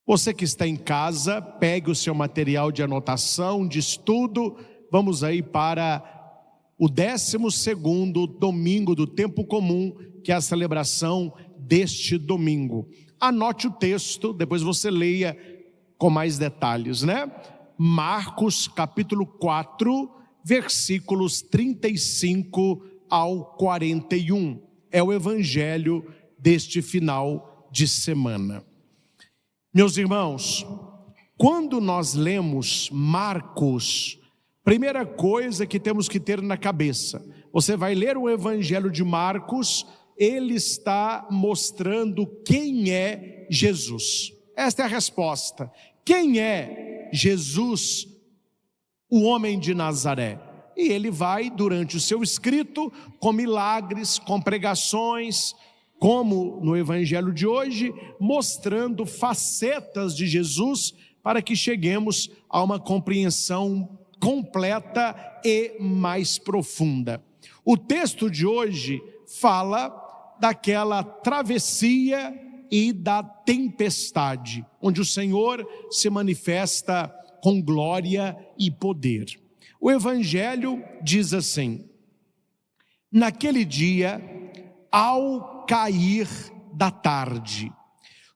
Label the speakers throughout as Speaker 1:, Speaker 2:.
Speaker 1: Você que está em casa, pegue o seu material de anotação, de estudo. Vamos aí para o 12º domingo do tempo comum, que é a celebração deste domingo. Anote o texto, depois você leia com mais detalhes, né? Marcos capítulo 4, versículos 35 ao 41. É o evangelho deste final de semana. Meus irmãos, quando nós lemos Marcos, primeira coisa que temos que ter na cabeça, você vai ler o evangelho de Marcos, ele está mostrando quem é Jesus. Esta é a resposta. Quem é Jesus, o homem de Nazaré? E ele vai, durante o seu escrito, com milagres, com pregações, como no evangelho de hoje, mostrando facetas de Jesus para que cheguemos a uma compreensão completa e mais profunda. O texto de hoje fala daquela travessia e da tempestade, onde o Senhor se manifesta com glória e poder. O evangelho diz assim: naquele dia, ao cair da tarde.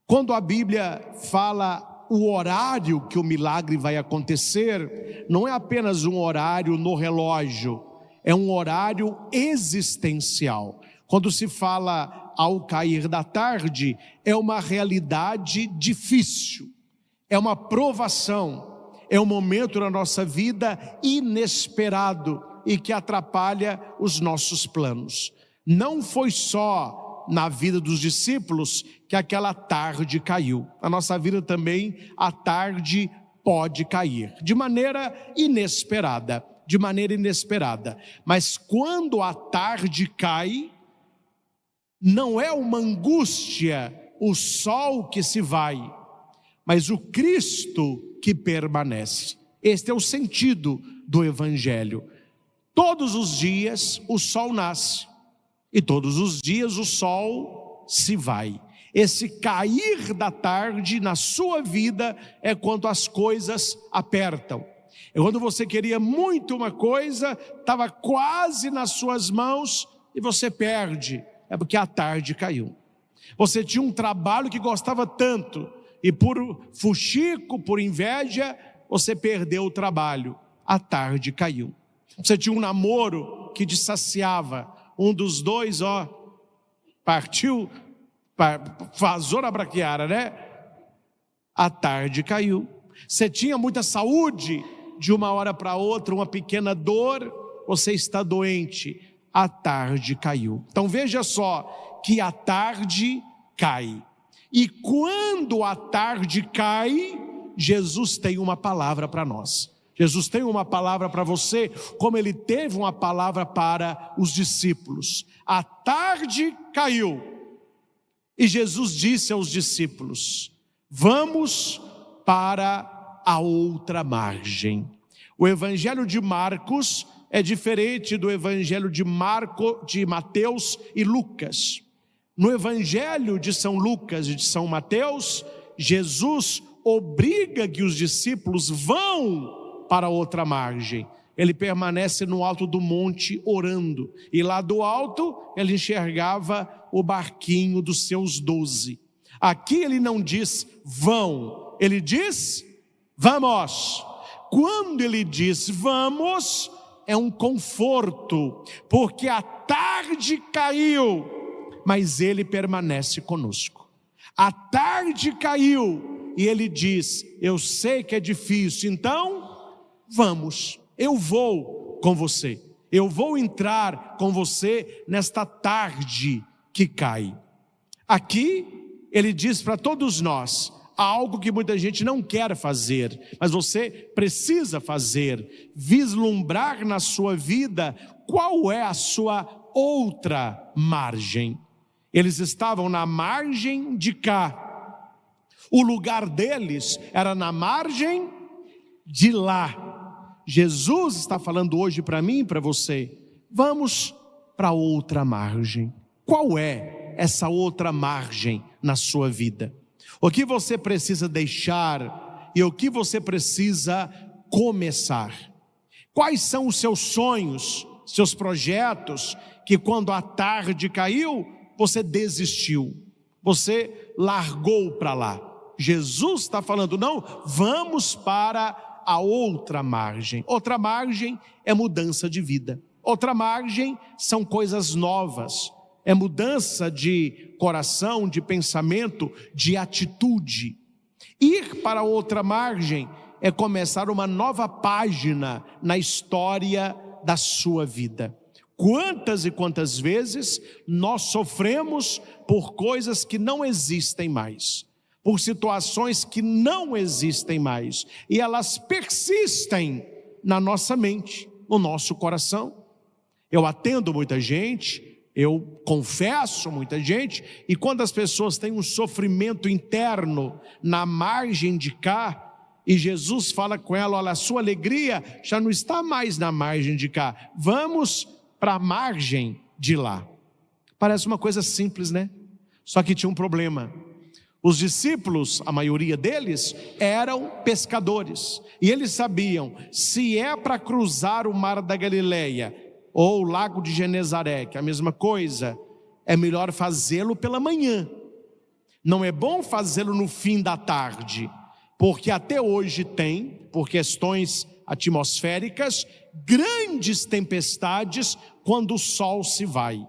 Speaker 1: Quando a Bíblia fala o horário que o milagre vai acontecer, não é apenas um horário no relógio, é um horário existencial. Quando se fala ao cair da tarde, é uma realidade difícil, é uma provação, é um momento na nossa vida inesperado e que atrapalha os nossos planos. Não foi só na vida dos discípulos que aquela tarde caiu. Na nossa vida também a tarde pode cair, de maneira inesperada, Mas quando a tarde cai, não é uma angústia, o sol que se vai, mas o Cristo que permanece. Este é o sentido do evangelho. Todos os dias o sol nasce, e todos os dias o sol se vai. Esse cair da tarde na sua vida é quando as coisas apertam. É quando você queria muito uma coisa, estava quase nas suas mãos e você perde. É porque a tarde caiu. Você tinha um trabalho que gostava tanto e por fuxico, por inveja, você perdeu o trabalho. A tarde caiu. Você tinha um namoro que te saciava. Um dos dois, partiu, vazou na braquiara, né? A tarde caiu. Você tinha muita saúde, de uma hora para outra, uma pequena dor, você está doente. A tarde caiu. Então veja só que a tarde cai. E quando a tarde cai, Jesus tem uma palavra para nós. Jesus tem uma palavra para você, como ele teve uma palavra para os discípulos. A tarde caiu e Jesus disse aos discípulos: vamos para a outra margem. O evangelho de Marcos é diferente do evangelho de Mateus e Lucas. No evangelho de São Lucas e de São Mateus, Jesus obriga que os discípulos vão para outra margem. Ele permanece no alto do monte orando, e lá do alto ele enxergava o barquinho dos seus 12. Aqui ele não diz vão, ele diz vamos. Quando ele diz vamos, é um conforto, porque a tarde caiu, mas ele permanece conosco. A tarde caiu e ele diz: eu sei que é difícil, então vamos, eu vou com você, eu vou entrar com você nesta tarde que cai. Aqui ele diz para todos nós algo que muita gente não quer fazer, mas você precisa fazer: vislumbrar na sua vida qual é a sua outra margem. Eles estavam na margem de cá, o lugar deles era na margem de lá. Jesus está falando hoje para mim e para você: vamos para outra margem. Qual é essa outra margem na sua vida? O que você precisa deixar e o que você precisa começar? Quais são os seus sonhos, seus projetos, que quando a tarde caiu, você desistiu, você largou para lá? Jesus está falando, não, vamos para a outra margem. Outra margem é mudança de vida. Outra margem são coisas novas. É mudança de coração, de pensamento, de atitude. Ir para outra margem é começar uma nova página na história da sua vida. Quantas e quantas vezes nós sofremos por coisas que não existem mais, por situações que não existem mais, e elas persistem na nossa mente, no nosso coração. Eu atendo muita gente, eu confesso muita gente, e quando as pessoas têm um sofrimento interno na margem de cá, e Jesus fala com ela, olha, a sua alegria já não está mais na margem de cá, vamos para a margem de lá. Parece uma coisa simples, né? Só que tinha um problema. Os discípulos, a maioria deles, eram pescadores, e eles sabiam, se é para cruzar o mar da Galileia, ou o lago de Genezaré, que é a mesma coisa, é melhor fazê-lo pela manhã. Não é bom fazê-lo no fim da tarde, porque até hoje tem, por questões atmosféricas, grandes tempestades quando o sol se vai.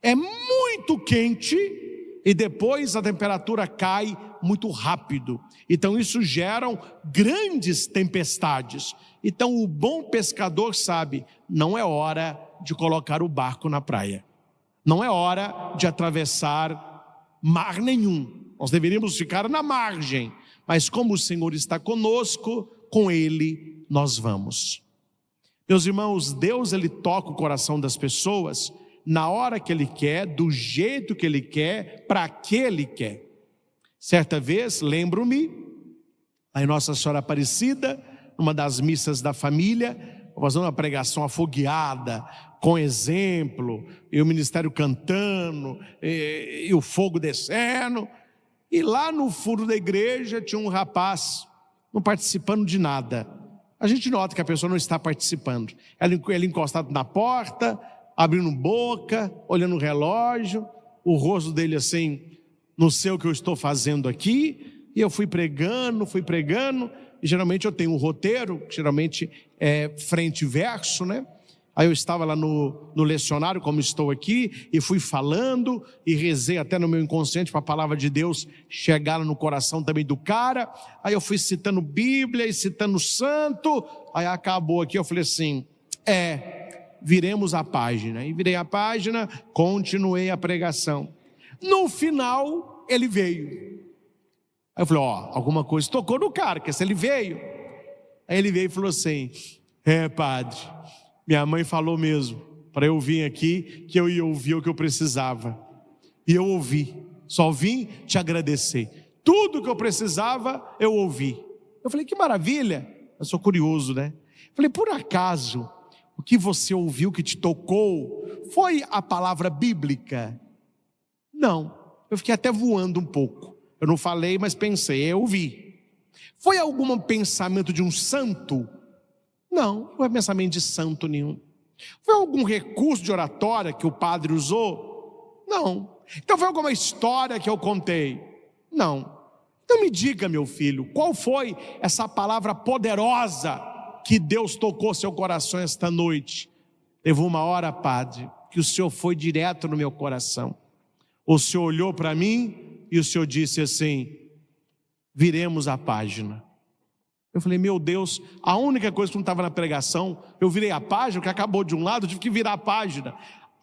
Speaker 1: É muito quente e depois a temperatura cai muito rápido. Então isso gera grandes tempestades. Então o bom pescador sabe, não é hora de colocar o barco na praia. Não é hora de atravessar mar nenhum. Nós deveríamos ficar na margem. Mas como o Senhor está conosco, com Ele nós vamos. Meus irmãos, Deus ele toca o coração das pessoas na hora que Ele quer, do jeito que Ele quer, para que Ele quer. Certa vez, lembro-me, lá em Nossa Senhora Aparecida, numa das missas da família, fazendo uma pregação afogueada, com exemplo, e o ministério cantando, e o fogo descendo, e lá no fundo da igreja tinha um rapaz, não participando de nada. A gente nota que a pessoa não está participando. Ele encostado na porta, abrindo boca, olhando o relógio, o rosto dele assim, não sei o que eu estou fazendo aqui, e eu fui pregando, e geralmente eu tenho um roteiro, que geralmente é frente e verso, né? Aí eu estava lá no lecionário, como estou aqui, e fui falando, e rezei até no meu inconsciente para a palavra de Deus chegar no coração também do cara. Aí eu fui citando Bíblia e citando santo, aí acabou aqui, eu falei assim, viremos a página. E virei a página, continuei a pregação. No final, ele veio. Aí eu falei, alguma coisa tocou no cara, que se ele veio. Aí ele veio e falou assim, padre, minha mãe falou mesmo, para eu vir aqui, que eu ia ouvir o que eu precisava. E eu ouvi, só vim te agradecer. Tudo que eu precisava, eu ouvi. Eu falei, que maravilha. Eu sou curioso, né? Eu falei, por acaso, o que você ouviu que te tocou, foi a palavra bíblica? Não, eu fiquei até voando um pouco. Eu não falei, mas pensei, eu ouvi. Foi algum pensamento de um santo? Não é pensamento de santo nenhum. Foi algum recurso de oratória que o padre usou? Não. Então foi alguma história que eu contei? Não. Então me diga, meu filho, qual foi essa palavra poderosa que Deus tocou seu coração esta noite? Teve uma hora, padre, que o Senhor foi direto no meu coração. O Senhor olhou para mim e o Senhor disse assim, viremos a página. Eu falei, meu Deus, a única coisa que não estava na pregação, eu virei a página, que acabou de um lado, eu tive que virar a página.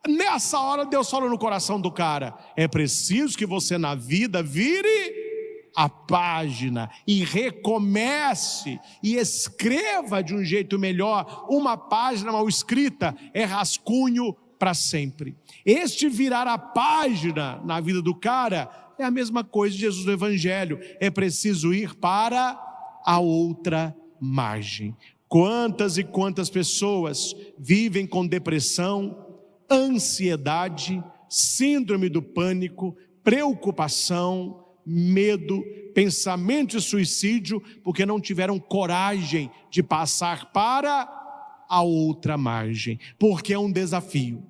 Speaker 1: Nessa hora Deus falou no coração do cara, é preciso que você na vida vire a página e recomece e escreva de um jeito melhor. Uma página mal escrita é rascunho para sempre. Este virar a página na vida do cara é a mesma coisa de Jesus no Evangelho, é preciso ir para a outra margem. Quantas e quantas pessoas vivem com depressão, ansiedade, síndrome do pânico, preocupação, medo, pensamento de suicídio, porque não tiveram coragem de passar para a outra margem, porque é um desafio.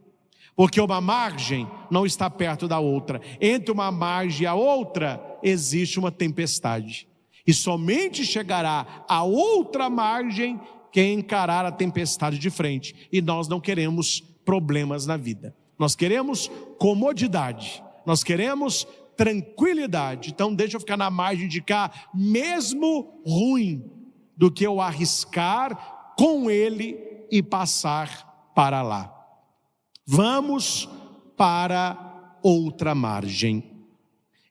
Speaker 1: Porque uma margem não está perto da outra. Entre uma margem e a outra, existe uma tempestade. E somente chegará a outra margem quem encarar a tempestade de frente. E nós não queremos problemas na vida. Nós queremos comodidade. Nós queremos tranquilidade. Então deixa eu ficar na margem de cá, mesmo ruim, do que eu arriscar com ele e passar para lá. Vamos para outra margem.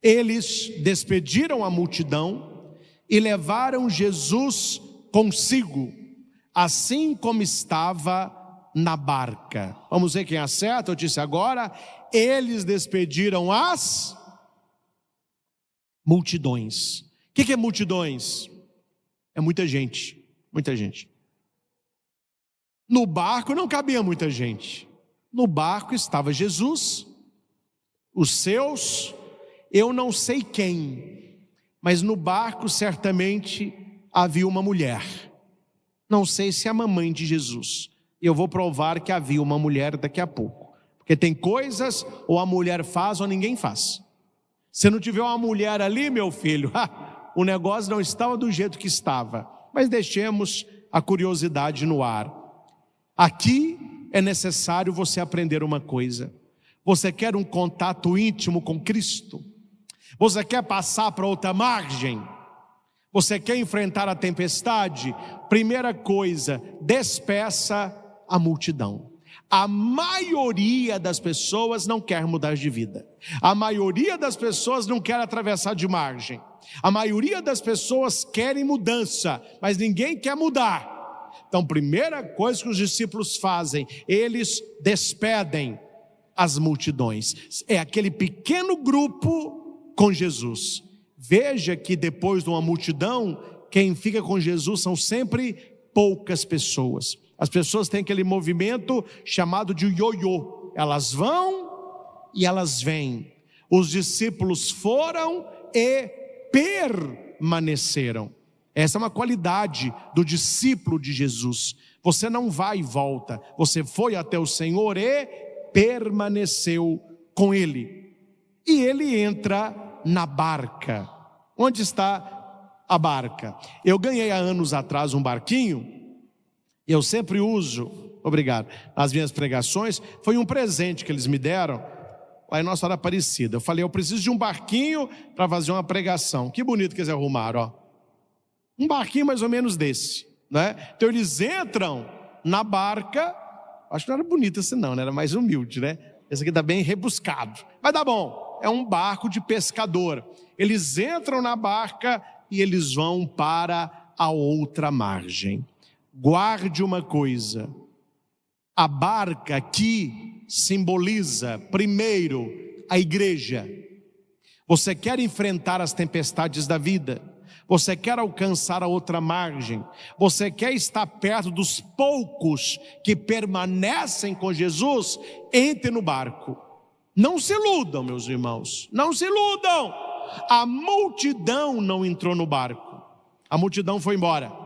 Speaker 1: Eles despediram a multidão e levaram Jesus consigo, assim como estava na barca. Vamos ver quem acerta. Eu disse agora, eles despediram as multidões. O que é multidões? É muita gente, muita gente. No barco não cabia muita gente. No barco estava Jesus, os seus, eu não sei quem, mas no barco certamente havia uma mulher. Não sei se é a mamãe de Jesus. Eu vou provar que havia uma mulher daqui a pouco. Porque tem coisas, ou a mulher faz ou ninguém faz. Se não tiver uma mulher ali, meu filho, o negócio não estava do jeito que estava. Mas deixemos a curiosidade no ar. Aqui é necessário você aprender uma coisa. Você quer um contato íntimo com Cristo? Você quer passar para outra margem? Você quer enfrentar a tempestade? Primeira coisa, despeça a multidão. A maioria das pessoas não quer mudar de vida. A maioria das pessoas não quer atravessar de margem. A maioria das pessoas querem mudança, mas ninguém quer mudar. Então, primeira coisa que os discípulos fazem, eles despedem as multidões. É aquele pequeno grupo com Jesus. Veja que depois de uma multidão, quem fica com Jesus são sempre poucas pessoas. As pessoas têm aquele movimento chamado de ioiô. Elas vão e elas vêm. Os discípulos foram e permaneceram. Essa é uma qualidade do discípulo de Jesus. Você não vai e volta. Você foi até o Senhor e permaneceu com Ele. E Ele entra na barca. Onde está a barca? Eu ganhei há anos atrás um barquinho. Eu sempre uso, obrigado, nas minhas pregações. Foi um presente que eles me deram lá em Nossa Senhora Aparecida. Eu falei, eu preciso de um barquinho para fazer uma pregação. Que bonito que eles arrumaram, ó. Um barquinho mais ou menos desse, né? Então eles entram na barca. Acho que não era bonito assim não, né? Era mais humilde, né? Esse aqui está bem rebuscado, mas tá bom. É um barco de pescador. Eles entram na barca e eles vão para a outra margem. Guarde uma coisa, a barca aqui simboliza primeiro a igreja. Você quer enfrentar as tempestades da vida? Você quer alcançar a outra margem? Você quer estar perto dos poucos que permanecem com Jesus? Entre no barco. Não se iludam, meus irmãos, não se iludam. A multidão não entrou no barco, a multidão foi embora.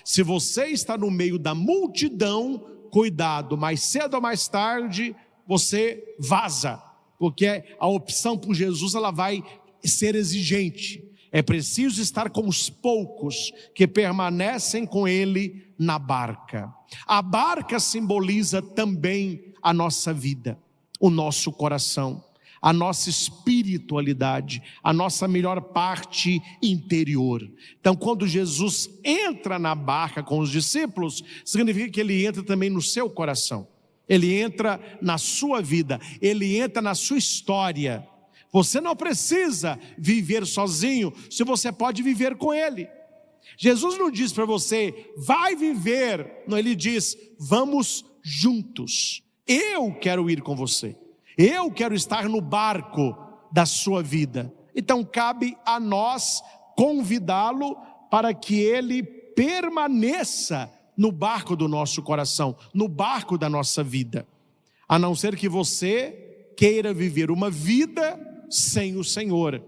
Speaker 1: Se você está no meio da multidão, cuidado, mais cedo ou mais tarde você vaza, porque a opção por Jesus ela vai ser exigente. É preciso estar com os poucos que permanecem com Ele na barca. A barca simboliza também a nossa vida, o nosso coração, a nossa espiritualidade, a nossa melhor parte interior. Então, quando Jesus entra na barca com os discípulos, significa que Ele entra também no seu coração. Ele entra na sua vida, Ele entra na sua história. Você não precisa viver sozinho, se você pode viver com Ele. Jesus não diz para você, vai viver. Não, Ele diz, vamos juntos. Eu quero ir com você. Eu quero estar no barco da sua vida. Então cabe a nós convidá-lo para que Ele permaneça no barco do nosso coração, no barco da nossa vida. A não ser que você queira viver uma vida sem o Senhor.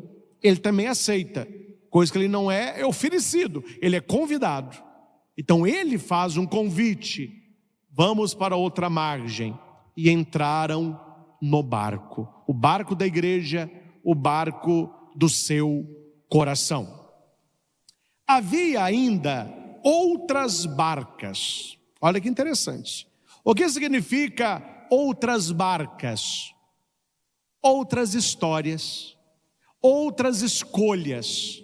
Speaker 1: ele também aceita. Coisa que ele não é oferecido, ele é convidado. Então ele faz um convite: vamos para outra margem. E entraram no barco, o barco da igreja, o barco do seu coração. Havia ainda outras barcas. Olha que interessante. O que significa outras barcas? Outras histórias, outras escolhas.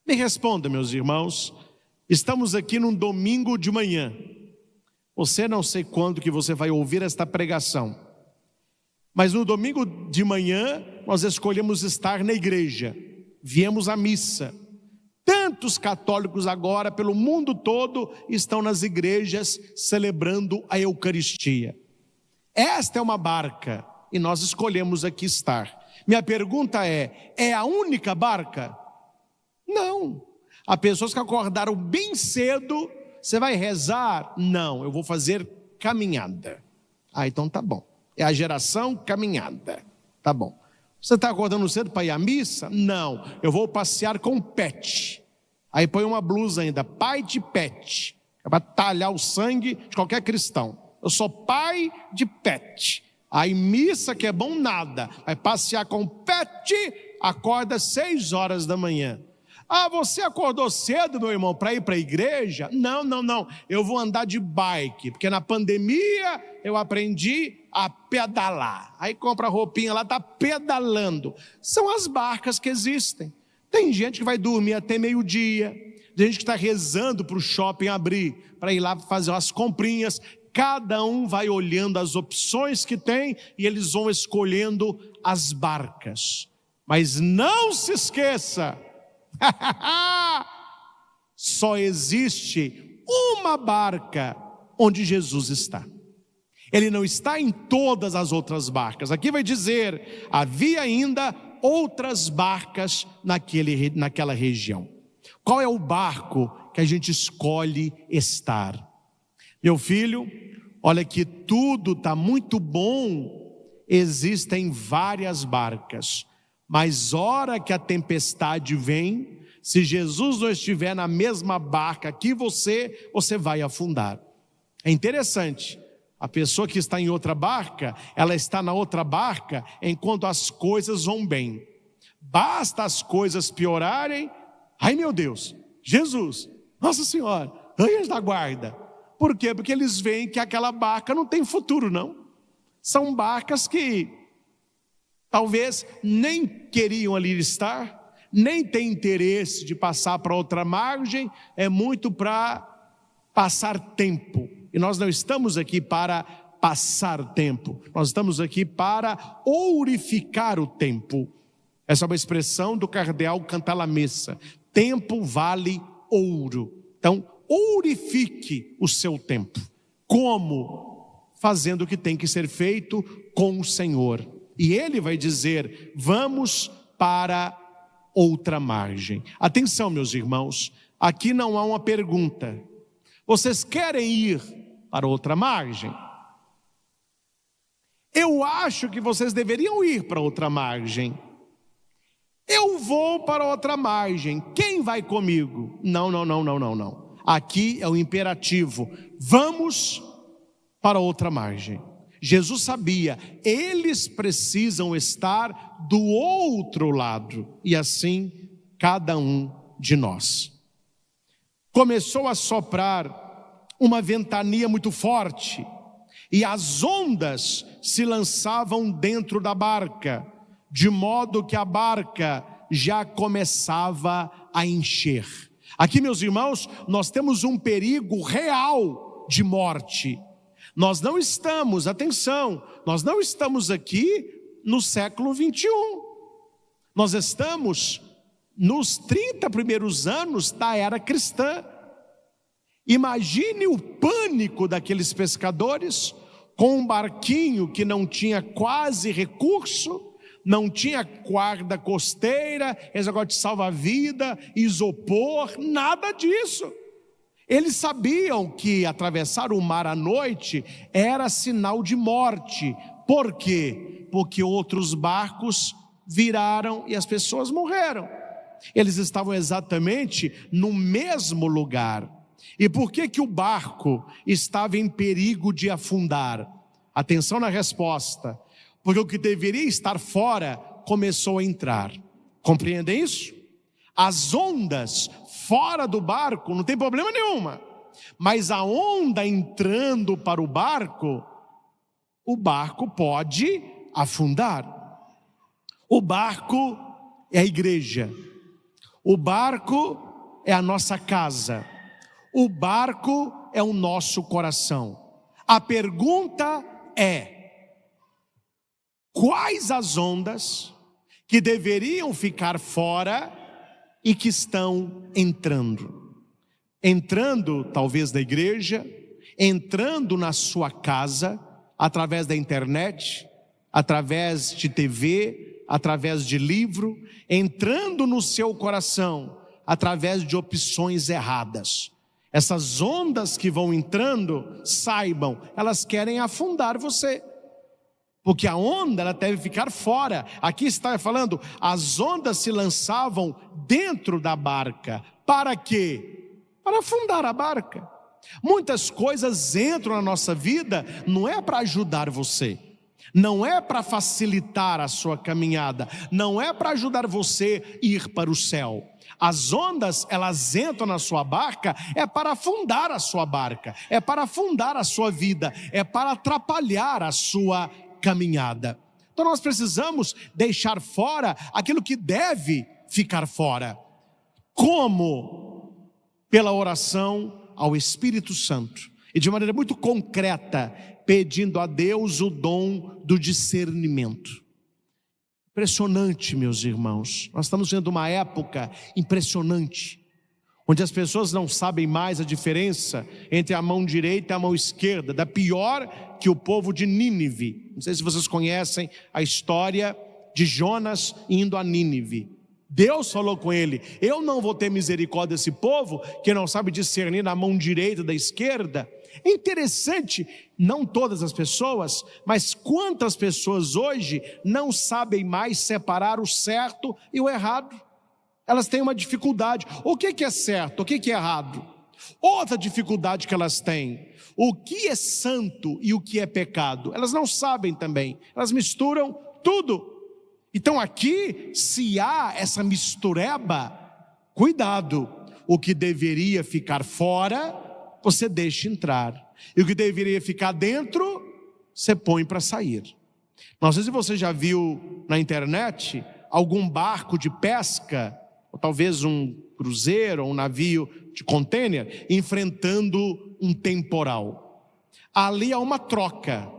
Speaker 1: Me responda, meus irmãos. Estamos aqui num domingo de manhã. Você não sei quando que você vai ouvir esta pregação, mas no domingo de manhã nós escolhemos estar na igreja. Viemos à missa. Tantos católicos agora pelo mundo todo estão nas igrejas celebrando a Eucaristia. Esta é uma barca e nós escolhemos aqui estar. Minha pergunta é a única barca? Não. Há pessoas que acordaram bem cedo. Você vai rezar? Não, eu vou fazer caminhada. Então tá bom. É a geração caminhada. Tá bom. Você está acordando cedo para ir à missa? Não, eu vou passear com pet. Aí põe uma blusa ainda, pai de pet. É para talhar o sangue de qualquer cristão. Eu sou pai de pet. Aí missa que é bom nada. Vai passear com pet, acorda 6 horas da manhã. Você acordou cedo, meu irmão, para ir para a igreja? Não. Eu vou andar de bike, porque na pandemia eu aprendi a pedalar. Aí compra a roupinha lá, está pedalando. São as barcas que existem. Tem gente que vai dormir até meio-dia. Tem gente que está rezando para o shopping abrir, para ir lá fazer as comprinhas. Cada um vai olhando as opções que tem e eles vão escolhendo as barcas. Mas não se esqueça, só existe uma barca onde Jesus está. Ele não está em todas as outras barcas. Aqui vai dizer, havia ainda outras barcas naquela região. Qual é o barco que a gente escolhe estar? Meu filho, olha que tudo está muito bom. Existem várias barcas. Mas hora que a tempestade vem, se Jesus não estiver na mesma barca que você vai afundar. É interessante, a pessoa que está em outra barca, ela está na outra barca enquanto as coisas vão bem. Basta as coisas piorarem, ai meu Deus, Jesus, Nossa Senhora, anjos da guarda. Por quê? Porque eles veem que aquela barca não tem futuro não. São barcas que talvez nem queriam ali estar, nem têm interesse de passar para outra margem, é muito para passar tempo. E nós não estamos aqui para passar tempo, nós estamos aqui para ourificar o tempo. Essa é uma expressão do cardeal Cantalamessa: tempo vale ouro. Então, ourifique o seu tempo. Como? Fazendo o que tem que ser feito com o Senhor. E Ele vai dizer, vamos para outra margem. Atenção, meus irmãos, aqui não há uma pergunta. Vocês querem ir para outra margem? Eu acho que vocês deveriam ir para outra margem. Eu vou para outra margem. Quem vai comigo? Não. Aqui é o imperativo. Vamos para outra margem. Jesus sabia, eles precisam estar do outro lado. E assim, cada um de nós. Começou a soprar uma ventania muito forte. E as ondas se lançavam dentro da barca, de modo que a barca já começava a encher. Aqui, meus irmãos, nós temos um perigo real de morte. Nós não estamos, atenção, nós não estamos aqui no século 21. Nós estamos nos 30 primeiros anos da era cristã. Imagine o pânico daqueles pescadores com um barquinho que não tinha quase recurso, não tinha guarda costeira, esse negócio de salva-vida, isopor, nada disso. Eles sabiam que atravessar o mar à noite era sinal de morte. Por quê? Porque outros barcos viraram e as pessoas morreram. Eles estavam exatamente no mesmo lugar. E por que o barco estava em perigo de afundar? Atenção na resposta. Porque o que deveria estar fora começou a entrar. Compreendem isso? As ondas fora do barco não tem problema nenhuma, mas a onda entrando para o barco pode afundar. O barco é a igreja, o barco é a nossa casa, o barco é o nosso coração. A pergunta é: quais as ondas que deveriam ficar fora e que estão entrando? Entrando talvez da igreja, entrando na sua casa, através da internet, através de TV, através de livro, entrando no seu coração, através de opções erradas. Essas ondas que vão entrando, saibam, elas querem afundar você. Porque a onda, ela deve ficar fora. Aqui está falando, as ondas se lançavam dentro da barca. Para quê? Para afundar a barca. Muitas coisas entram na nossa vida, não é para ajudar você, não é para facilitar a sua caminhada, não é para ajudar você a ir para o céu. As ondas, elas entram na sua barca, é para afundar a sua barca, é para afundar a sua vida, é para atrapalhar a sua caminhada. Então nós precisamos deixar fora aquilo que deve ficar fora. Como? Pela oração ao Espírito Santo, e de maneira muito concreta, pedindo a Deus o dom do discernimento. Impressionante, meus irmãos, nós estamos vendo uma época impressionante, onde as pessoas não sabem mais a diferença entre a mão direita e a mão esquerda, da pior que o povo de Nínive. Não sei se vocês conhecem a história de Jonas indo a Nínive. Deus falou com ele: eu não vou ter misericórdia desse povo que não sabe discernir na mão direita da esquerda. É interessante, não todas as pessoas, mas quantas pessoas hoje não sabem mais separar o certo e o errado. Elas têm uma dificuldade. O que é certo, o que é errado? Outra dificuldade que elas têm: o que é santo e o que é pecado? Elas não sabem também, elas misturam tudo. Então aqui, se há essa mistureba, cuidado. O que deveria ficar fora, você deixa entrar, e o que deveria ficar dentro, você põe para sair. Não sei se você já viu na internet algum barco de pesca, ou talvez um cruzeiro, ou um navio de contêiner, enfrentando um temporal. Ali há uma troca.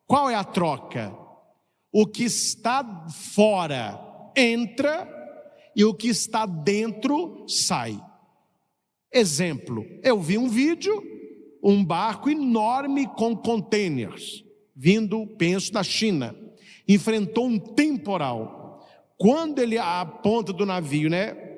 Speaker 1: Qual é a troca? O que está fora entra e o que está dentro sai. Exemplo, eu vi um vídeo, um barco enorme com containers, vindo, penso, da China, enfrentou um temporal. Quando ele, a ponta do navio,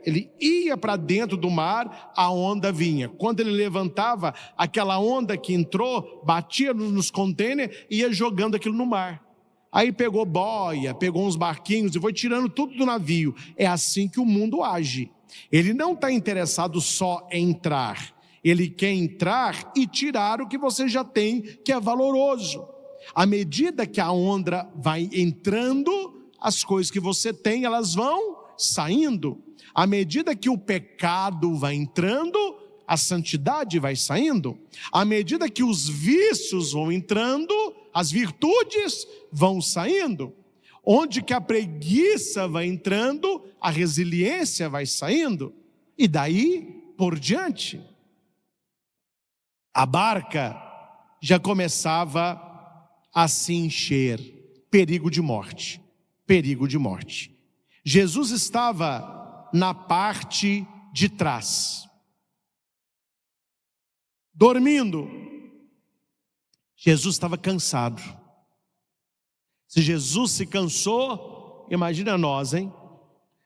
Speaker 1: ele ia para dentro do mar, a onda vinha. Quando ele levantava, aquela onda que entrou, batia nos containers e ia jogando aquilo no mar. Aí pegou boia, pegou uns barquinhos e foi tirando tudo do navio. É assim que o mundo age. Ele não está interessado só em entrar, ele quer entrar e tirar o que você já tem, que é valoroso. À medida que a onda vai entrando, as coisas que você tem, elas vão saindo. À medida que o pecado vai entrando, a santidade vai saindo. À medida que os vícios vão entrando, as virtudes vão saindo. Onde que a preguiça vai entrando, a resiliência vai saindo. E daí por diante, a barca já começava a se encher. Perigo de morte, perigo de morte. Jesus estava na parte de trás, dormindo. Jesus estava cansado. Se Jesus se cansou, imagina nós, hein?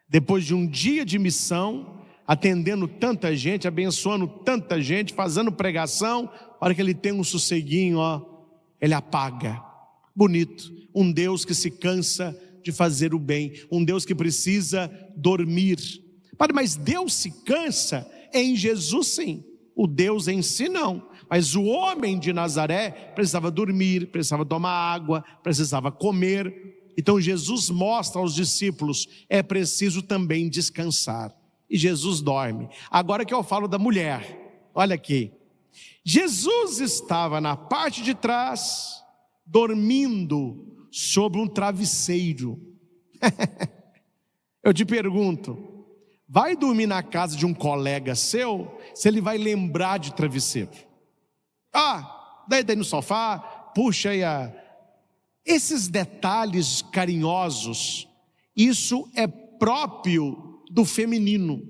Speaker 1: Depois de um dia de missão, atendendo tanta gente, abençoando tanta gente, fazendo pregação, para que ele tenha um sosseguinho, ele apaga. Bonito, um Deus que se cansa de fazer o bem, um Deus que precisa dormir. Padre, mas Deus se cansa? Em Jesus sim, o Deus em si não. Mas o homem de Nazaré precisava dormir, precisava tomar água, precisava comer. Então Jesus mostra aos discípulos, é preciso também descansar. E Jesus dorme. Agora que eu falo da mulher, olha aqui. Jesus estava na parte de trás, dormindo sobre um travesseiro. Eu te pergunto, vai dormir na casa de um colega seu, se ele vai lembrar de travesseiro? Daí no sofá, puxa aí esses detalhes carinhosos, isso é próprio do feminino.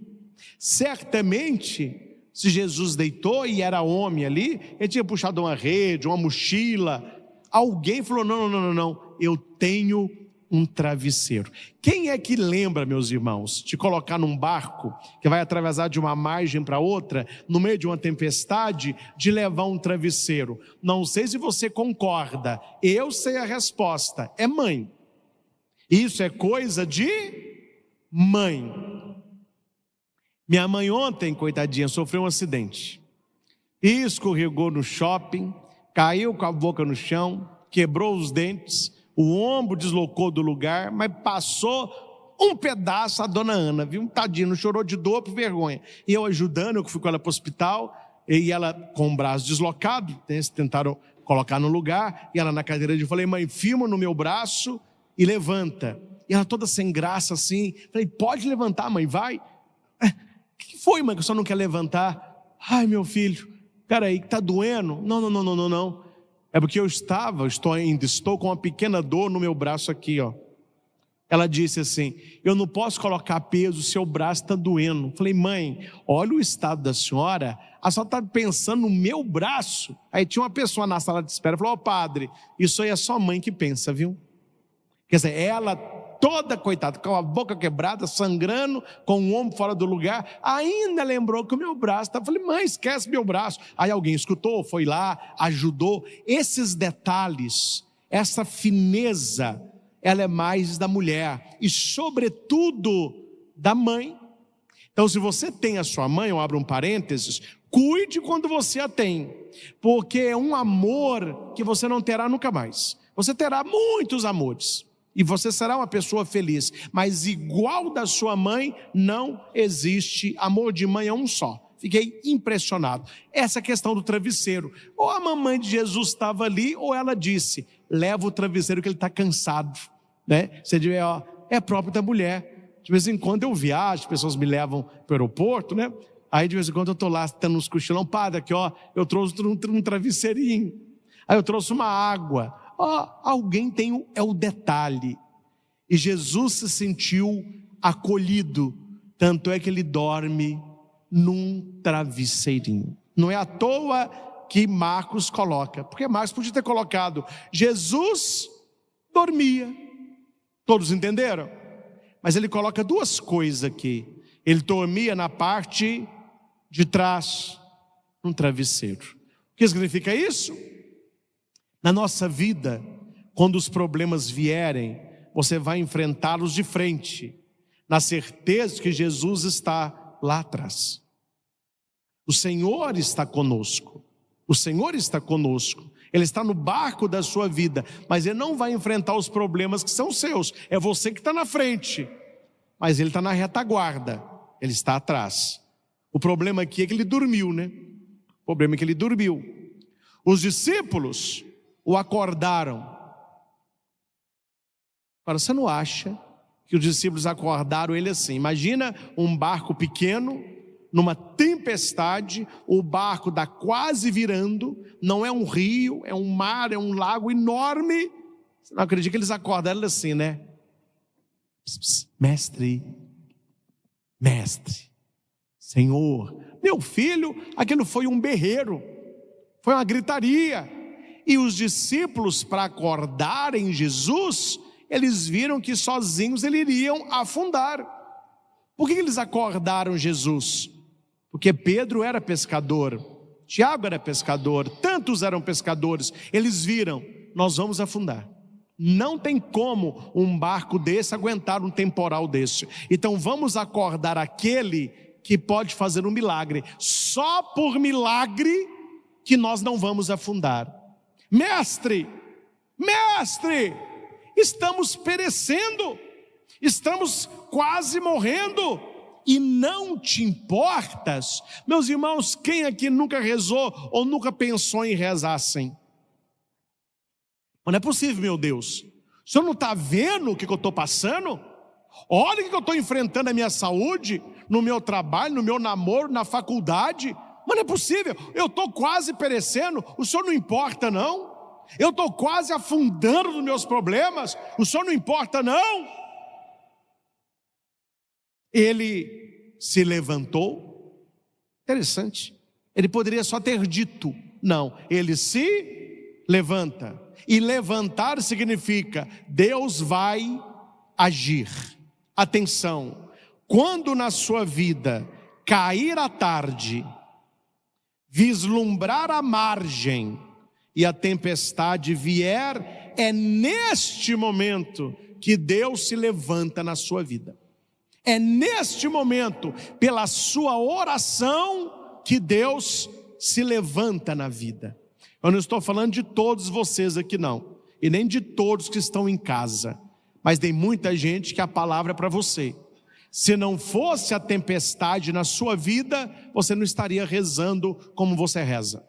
Speaker 1: Certamente, se Jesus deitou e era homem ali, ele tinha puxado uma rede, uma mochila, alguém falou, não, eu tenho um travesseiro. Quem é que lembra, meus irmãos, de colocar num barco, que vai atravessar de uma margem para outra, no meio de uma tempestade, de levar um travesseiro? Não sei se você concorda, eu sei a resposta, é mãe. Isso é coisa de mãe. Minha mãe ontem, coitadinha, sofreu um acidente, e escorregou no shopping, caiu com a boca no chão, quebrou os dentes, o ombro deslocou do lugar, mas passou um pedaço a dona Ana, viu? Tadinha, não chorou de dor por vergonha. E eu ajudando, eu fui com ela para o hospital, e ela com o braço deslocado, tentaram colocar no lugar, e ela na cadeira de, falei, mãe, firma no meu braço e levanta. E ela toda sem graça assim, falei, pode levantar, mãe, vai. O que foi, mãe, que a senhora não quer levantar? Ai, meu filho, peraí, que está doendo? Não. É porque estou com uma pequena dor no meu braço aqui, ó. Ela disse assim, eu não posso colocar peso, o seu braço está doendo. Falei, mãe, olha o estado da senhora, a senhora está pensando no meu braço? Aí tinha uma pessoa na sala de espera, falou, padre, isso aí é só mãe que pensa, viu? Quer dizer, ela toda, coitada, com a boca quebrada, sangrando, com o ombro fora do lugar, ainda lembrou que o meu braço estava. Falei, mãe, esquece meu braço. Aí alguém escutou, foi lá, ajudou. Esses detalhes, essa fineza, ela é mais da mulher e sobretudo da mãe. Então, se você tem a sua mãe, eu abro um parênteses, cuide quando você a tem, porque é um amor que você não terá nunca mais. Você terá muitos amores e você será uma pessoa feliz, mas igual da sua mãe não existe. Amor de mãe é um só. Fiquei impressionado. Essa questão do travesseiro, ou a mamãe de Jesus estava ali, ou ela disse, leva o travesseiro que ele está cansado, né? Você diz, é próprio da mulher. De vez em quando eu viajo, as pessoas me levam para o aeroporto, né? Aí de vez em quando eu estou lá, tendo uns cochilão, padre, aqui eu trouxe um travesseirinho, aí eu trouxe uma água. Alguém tem o detalhe. E Jesus se sentiu acolhido, tanto é que ele dorme num travesseirinho. Não é à toa que Marcos coloca, porque Marcos podia ter colocado, Jesus dormia. Todos entenderam? Mas ele coloca duas coisas aqui. Ele dormia na parte de trás, num travesseiro. O que significa isso? Na nossa vida, quando os problemas vierem, você vai enfrentá-los de frente, na certeza que Jesus está lá atrás. O Senhor está conosco, o Senhor está conosco, Ele está no barco da sua vida, mas Ele não vai enfrentar os problemas que são seus, é você que está na frente, mas Ele está na retaguarda, Ele está atrás. O problema aqui é que Ele dormiu, né? O problema é que Ele dormiu. Os discípulos o acordaram. Agora, você não acha que os discípulos acordaram ele assim? Imagina um barco pequeno, numa tempestade, o barco dá quase virando, não é um rio, é um mar, é um lago enorme. Você não acredita que eles acordaram ele assim, né? Mestre, Senhor, meu filho, aquilo foi um berreiro, foi uma gritaria. E os discípulos, para acordarem Jesus, eles viram que sozinhos eles iriam afundar. Por que eles acordaram Jesus? Porque Pedro era pescador, Tiago era pescador, tantos eram pescadores. Eles viram, nós vamos afundar. Não tem como um barco desse aguentar um temporal desse. Então vamos acordar aquele que pode fazer um milagre. Só por milagre que nós não vamos afundar. Mestre, estamos perecendo, estamos quase morrendo, e não te importas? Meus irmãos, quem aqui nunca rezou ou nunca pensou em rezar assim? Mas não é possível, meu Deus. O senhor não está vendo o que eu estou passando? Olha o que eu estou enfrentando na minha saúde, no meu trabalho, no meu namoro, na faculdade. Mas não é possível, eu estou quase perecendo, o senhor não importa não? Eu estou quase afundando nos meus problemas, o senhor não importa não? Ele se levantou. Interessante, ele poderia só ter dito, não, ele se levanta. E levantar significa Deus vai agir. Atenção, quando na sua vida cair a tarde, vislumbrar a margem e a tempestade vier, é neste momento que Deus se levanta na sua vida. É neste momento, pela sua oração, que Deus se levanta na vida. Eu não estou falando de todos vocês aqui não, e nem de todos que estão em casa, mas tem muita gente que a palavra é para você. Se não fosse a tempestade na sua vida, você não estaria rezando como você reza.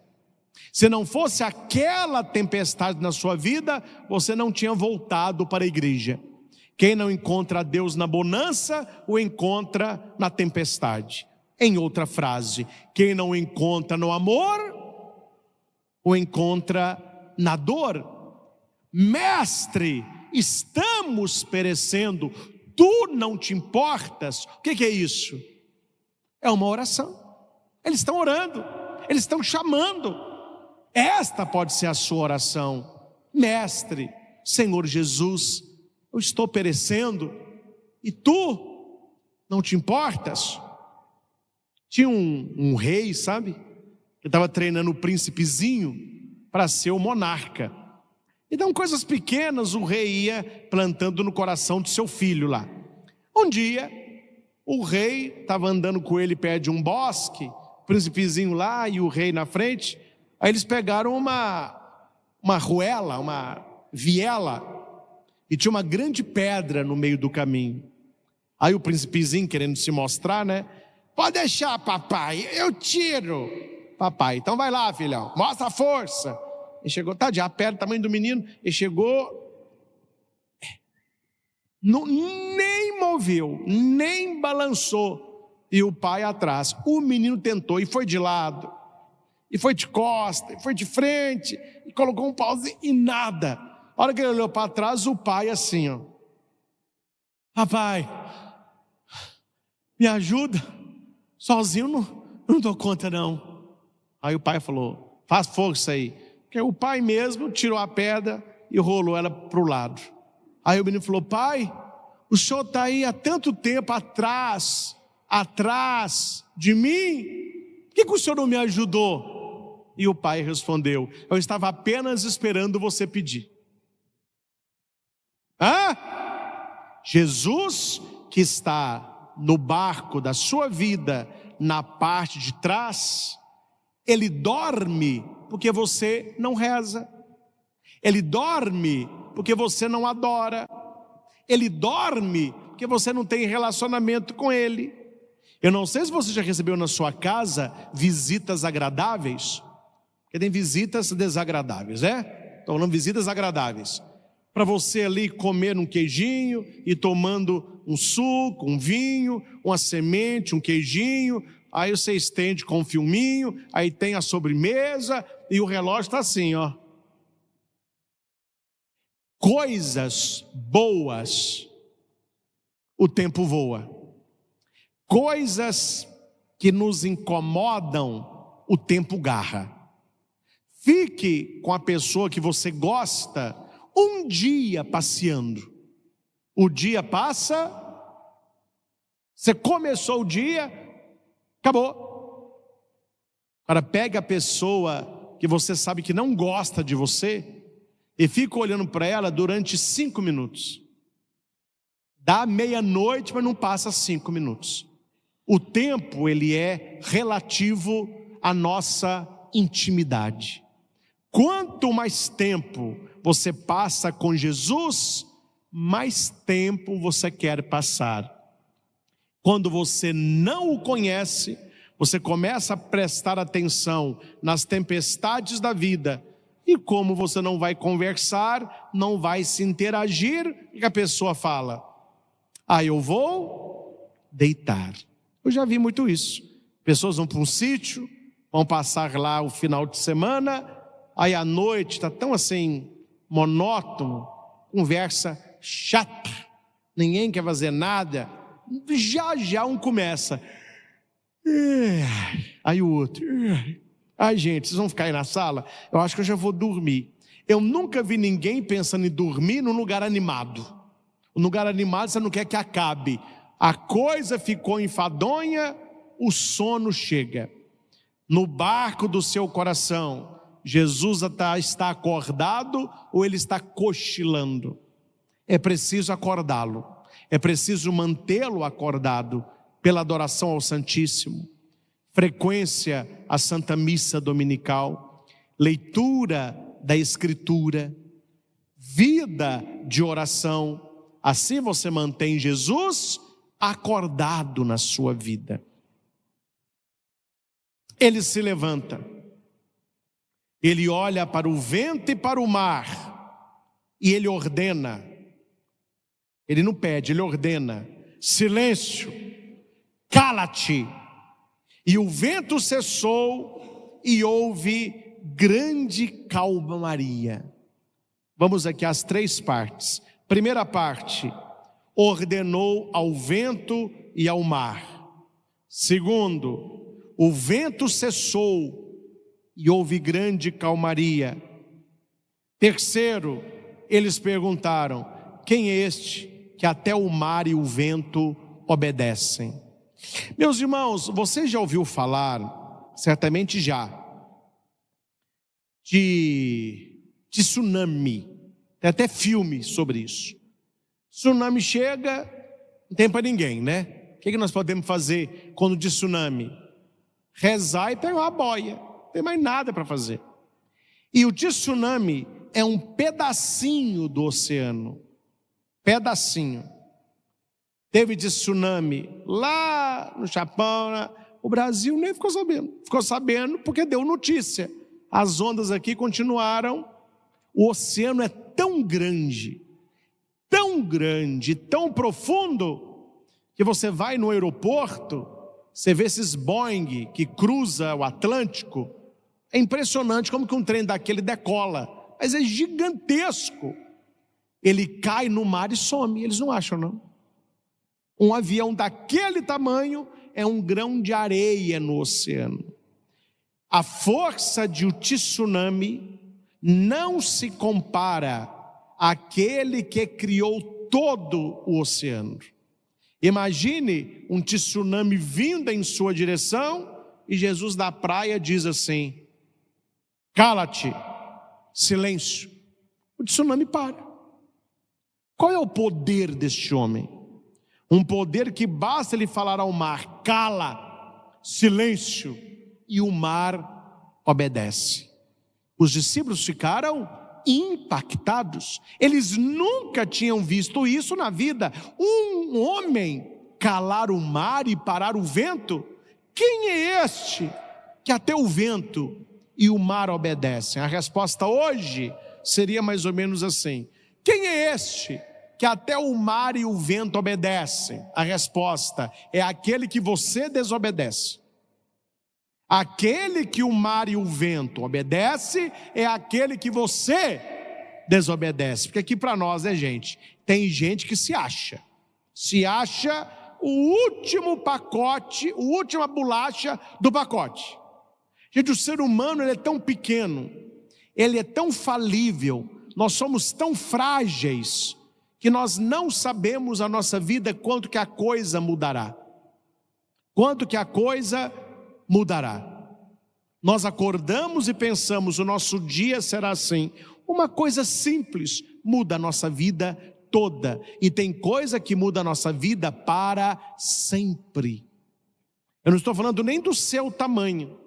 Speaker 1: Se não fosse aquela tempestade na sua vida, você não tinha voltado para a igreja. Quem não encontra Deus na bonança, o encontra na tempestade. Em outra frase, quem não encontra no amor, o encontra na dor. Mestre, estamos perecendo, tu não te importas? O que é isso? É uma oração. Eles estão orando, eles estão chamando. Esta pode ser a sua oração. Mestre, Senhor Jesus, eu estou perecendo e tu não te importas? Tinha um rei, sabe, que estava treinando o príncipezinho para ser o monarca. Então, coisas pequenas o rei ia plantando no coração do seu filho lá. Um dia, o rei estava andando com ele perto de um bosque, o príncipezinho lá e o rei na frente. Aí eles pegaram uma arruela, uma viela, e tinha uma grande pedra no meio do caminho. Aí o príncipezinho, querendo se mostrar, né? Pode deixar, papai, eu tiro. Papai, então vai lá, filhão, mostra a força. Ele chegou, tadinho, a pedra, tamanho do menino, ele chegou, nem moveu, nem balançou. E o pai atrás. O menino tentou e foi de lado, e foi de costa, e foi de frente, e colocou um pauzinho e nada. A hora que ele olhou para trás, o pai assim, ó. Papai, me ajuda, sozinho não dou conta não. Aí o pai falou, faz força aí. Porque o pai mesmo tirou a pedra e rolou ela para o lado. Aí o menino falou, pai, o senhor está aí há tanto tempo atrás de mim, por que o senhor não me ajudou? E o pai respondeu, eu estava apenas esperando você pedir. Jesus, que está no barco da sua vida, na parte de trás, ele dorme porque você não reza, ele dorme porque você não adora, ele dorme porque você não tem relacionamento com ele. Eu não sei se você já recebeu na sua casa visitas agradáveis, porque tem visitas desagradáveis, né? Estou falando visitas agradáveis, para você ali comer um queijinho e tomando um suco, um vinho, uma semente, um queijinho. Aí você estende com um filminho, aí tem a sobremesa e o relógio está assim, ó. Coisas boas, o tempo voa. Coisas que nos incomodam, o tempo garra. Fique com a pessoa que você gosta um dia passeando. O dia passa, você começou o dia, acabou. Agora pega a pessoa que você sabe que não gosta de você e fica olhando para ela durante 5 minutos. Dá meia-noite, mas não passa 5 minutos. O tempo, ele é relativo à nossa intimidade. Quanto mais tempo você passa com Jesus, mais tempo você quer passar. Quando você não o conhece, você começa a prestar atenção nas tempestades da vida. E como você não vai conversar, não vai se interagir, o que a pessoa fala? Eu vou deitar. Eu já vi muito isso. Pessoas vão para um sítio, vão passar lá o final de semana, aí à noite está tão assim, monótono, conversa chata, ninguém quer fazer nada, já um começa. Aí o outro, gente, vocês vão ficar aí na sala? Eu acho que eu já vou dormir. Eu nunca vi ninguém pensando em dormir num lugar animado. Um lugar animado você não quer que acabe. A coisa ficou enfadonha, o sono chega. No barco do seu coração, Jesus está acordado ou ele está cochilando? É preciso acordá-lo, é preciso mantê-lo acordado pela adoração ao Santíssimo, frequência à Santa Missa Dominical, leitura da Escritura, vida de oração. Assim você mantém Jesus acordado na sua vida. Ele se levanta, ele olha para o vento e para o mar, e ele ordena. Ele não pede, ele ordena: silêncio, cala-te. E o vento cessou e houve grande calmaria. Vamos aqui às 3 partes. Primeira parte, ordenou ao vento e ao mar. Segundo, o vento cessou e houve grande calmaria. Terceiro, eles perguntaram: quem é este que até o mar e o vento obedecem? Meus irmãos, você já ouviu falar, certamente já, de tsunami? Tem até filme sobre isso. Tsunami chega, não tem para ninguém, né? O que nós podemos fazer quando de tsunami? Rezar e pegar uma boia, não tem mais nada para fazer. E o tsunami é um pedacinho do oceano, pedacinho. Teve de tsunami lá no Japão, o Brasil nem ficou sabendo porque deu notícia. As ondas aqui continuaram. O oceano é tão grande, tão profundo, que você vai no aeroporto, você vê esses Boeing que cruza o Atlântico. É impressionante como que um trem daquele decola, mas é gigantesco. Ele cai no mar e some, eles não acham não. Um avião daquele tamanho é um grão de areia no oceano. A força de um tsunami não se compara àquele que criou todo o oceano. Imagine um tsunami vindo em sua direção e Jesus da praia diz assim: cala-te, silêncio. O tsunami para. Qual é o poder deste homem? Um poder que basta ele falar ao mar: cala, silêncio, e o mar obedece. Os discípulos ficaram impactados. Eles nunca tinham visto isso na vida. Um homem calar o mar e parar o vento? Quem é este que até o vento e o mar obedecem? A resposta hoje seria mais ou menos assim: quem é este que até o mar e o vento obedecem? A resposta é aquele que você desobedece. Aquele que o mar e o vento obedece é aquele que você desobedece. Porque aqui para nós, gente, tem gente que se acha o último pacote, a última bolacha do pacote. Gente, o ser humano ele é tão pequeno, ele é tão falível, nós somos tão frágeis, que nós não sabemos a nossa vida quanto que a coisa mudará. Quanto que a coisa mudará. Nós acordamos e pensamos: o nosso dia será assim, Uma coisa simples muda a nossa vida toda. E tem coisa que muda a nossa vida para sempre. Eu não estou falando nem do seu tamanho,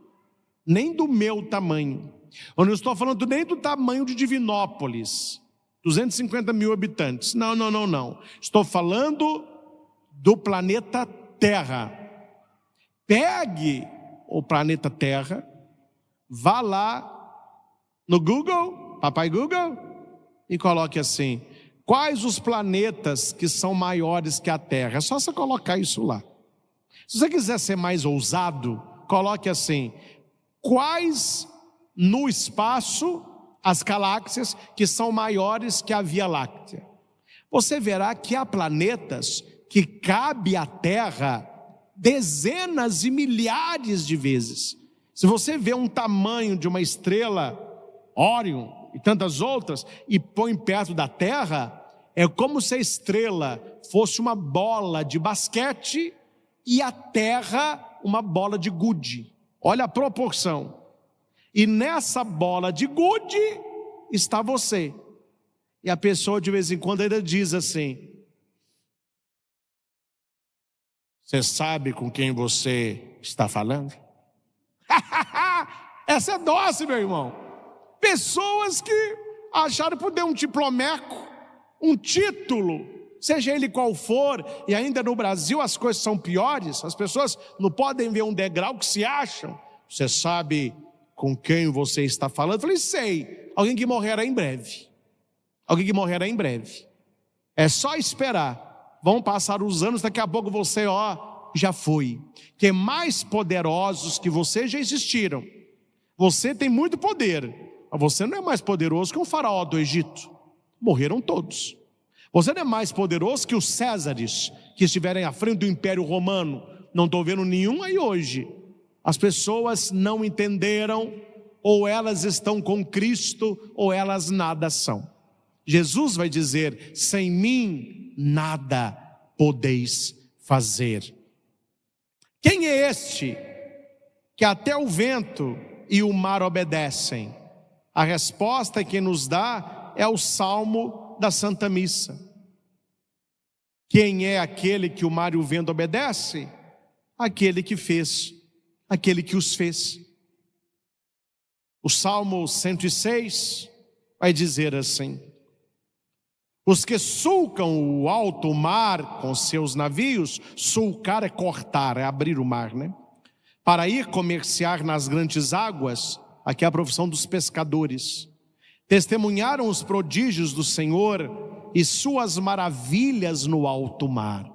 Speaker 1: nem do meu tamanho. Eu não estou falando nem do tamanho de Divinópolis, 250 mil habitantes. Não. Estou falando do planeta Terra. Pegue o planeta Terra, vá lá no Google, papai Google, e coloque assim: quais os planetas que são maiores que a Terra? É só você colocar isso lá. Se você quiser ser mais ousado, coloque assim: quais no espaço as galáxias que são maiores que a Via Láctea? Você verá que há planetas que cabe à Terra dezenas e milhares de vezes. Se você vê um tamanho de uma estrela Órion e tantas outras e põe perto da Terra, é como se a estrela fosse uma bola de basquete e a Terra uma bola de gude. Olha a proporção. E nessa bola de gude está você. E a pessoa de vez em quando ainda diz assim: você sabe com quem você está falando? Essa é dose, meu irmão. Pessoas que acharam por ter um diplomeco, um título, seja ele qual for, e ainda no Brasil as coisas são piores, as pessoas não podem ver um degrau que se acham. Você sabe com quem você está falando? Eu falei: sei, alguém que morrerá em breve. Alguém que morrerá em breve. É só esperar. Vão passar os anos, daqui a pouco você, já foi. Que mais poderosos que você já existiram. Você tem muito poder, mas você não é mais poderoso que um faraó do Egito. Morreram todos. Você não é mais poderoso que os Césares, que estiverem à frente do Império Romano. Não estou vendo nenhum aí hoje. As pessoas não entenderam, ou elas estão com Cristo, ou elas nada são. Jesus vai dizer: sem mim nada podeis fazer. Quem é este que até o vento e o mar obedecem? A resposta que nos dá é o Salmo da Santa Missa. Quem é aquele que o mar e o vento obedecem? Aquele que fez, aquele que os fez. O Salmo 106 vai dizer assim: os que sulcam o alto mar com seus navios, sulcar é cortar, é abrir o mar, né? Para ir comerciar nas grandes águas, aqui é a profissão dos pescadores. Testemunharam os prodígios do Senhor e suas maravilhas no alto mar.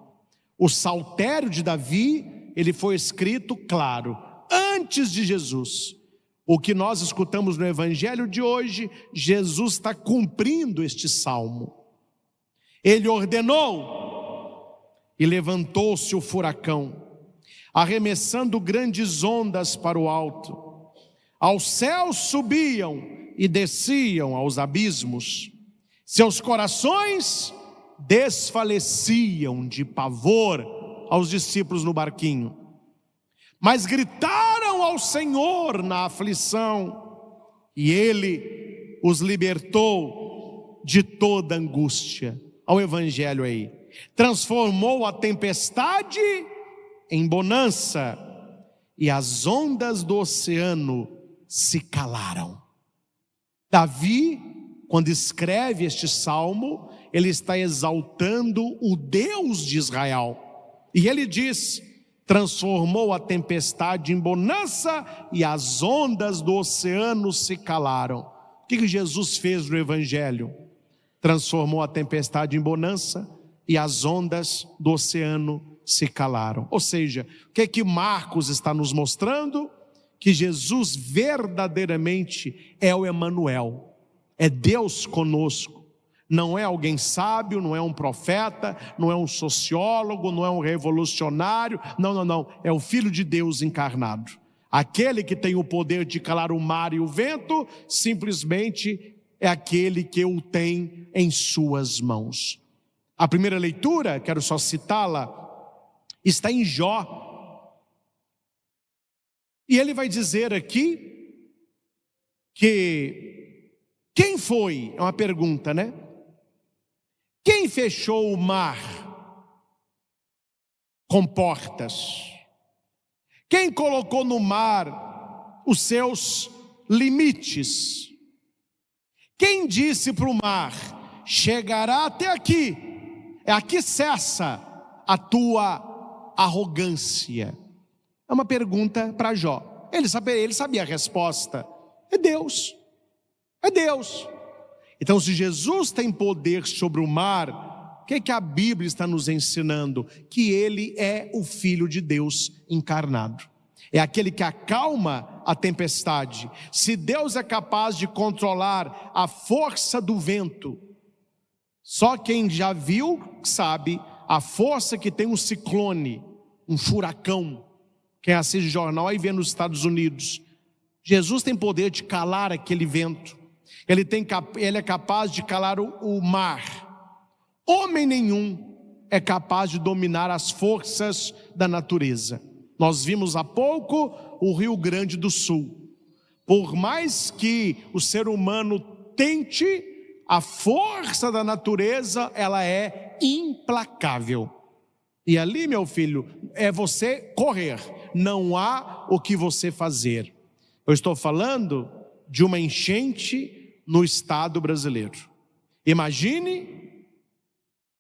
Speaker 1: O saltério de Davi, ele foi escrito, claro, antes de Jesus. O que nós escutamos no Evangelho de hoje, Jesus está cumprindo este salmo. Ele ordenou e levantou-se o furacão, arremessando grandes ondas para o alto. Aos céus subiam e desciam aos abismos. Seus corações desfaleciam de pavor aos discípulos no barquinho. Mas gritaram ao Senhor na aflição, e Ele os libertou de toda angústia. Ao Evangelho aí. Transformou a tempestade em bonança, e as ondas do oceano se calaram. Davi, quando escreve este salmo, ele está exaltando o Deus de Israel. E ele diz: transformou a tempestade em bonança e as ondas do oceano se calaram. O que Jesus fez no Evangelho? Transformou a tempestade em bonança e as ondas do oceano se calaram. Ou seja, o que é que Marcos está nos mostrando? Que Jesus verdadeiramente é o Emanuel, é Deus conosco. Não é alguém sábio, não é um profeta, não é um sociólogo, não é um revolucionário, não, é o Filho de Deus encarnado. Aquele que tem o poder de calar o mar e o vento, simplesmente é aquele que o tem em suas mãos. A primeira leitura, quero só citá-la, está em Jó. E ele vai dizer aqui que Quem foi? É uma pergunta, né? Quem fechou o mar com portas? Quem colocou no mar os seus limites? Quem disse para o mar: chegará até aqui, aqui cessa a tua arrogância? É uma pergunta para Jó. Ele sabia a resposta. É Deus. É Deus. Então, se Jesus tem poder sobre o mar, o que a Bíblia está nos ensinando? Que Ele é o Filho de Deus encarnado. É aquele que acalma a tempestade. Se Deus é capaz de controlar a força do vento, só quem já viu sabe a força que tem um ciclone, um furacão. Quem assiste jornal aí vê nos Estados Unidos. Jesus tem poder de calar aquele vento. Ele é capaz de calar o mar. Homem nenhum é capaz de dominar as forças da natureza. Nós vimos há pouco o Rio Grande do Sul. Por mais que o ser humano tente, a força da natureza, ela é implacável. E ali, meu filho, é você correr. Não há o que você fazer. Eu estou falando de uma enchente no estado brasileiro. Imagine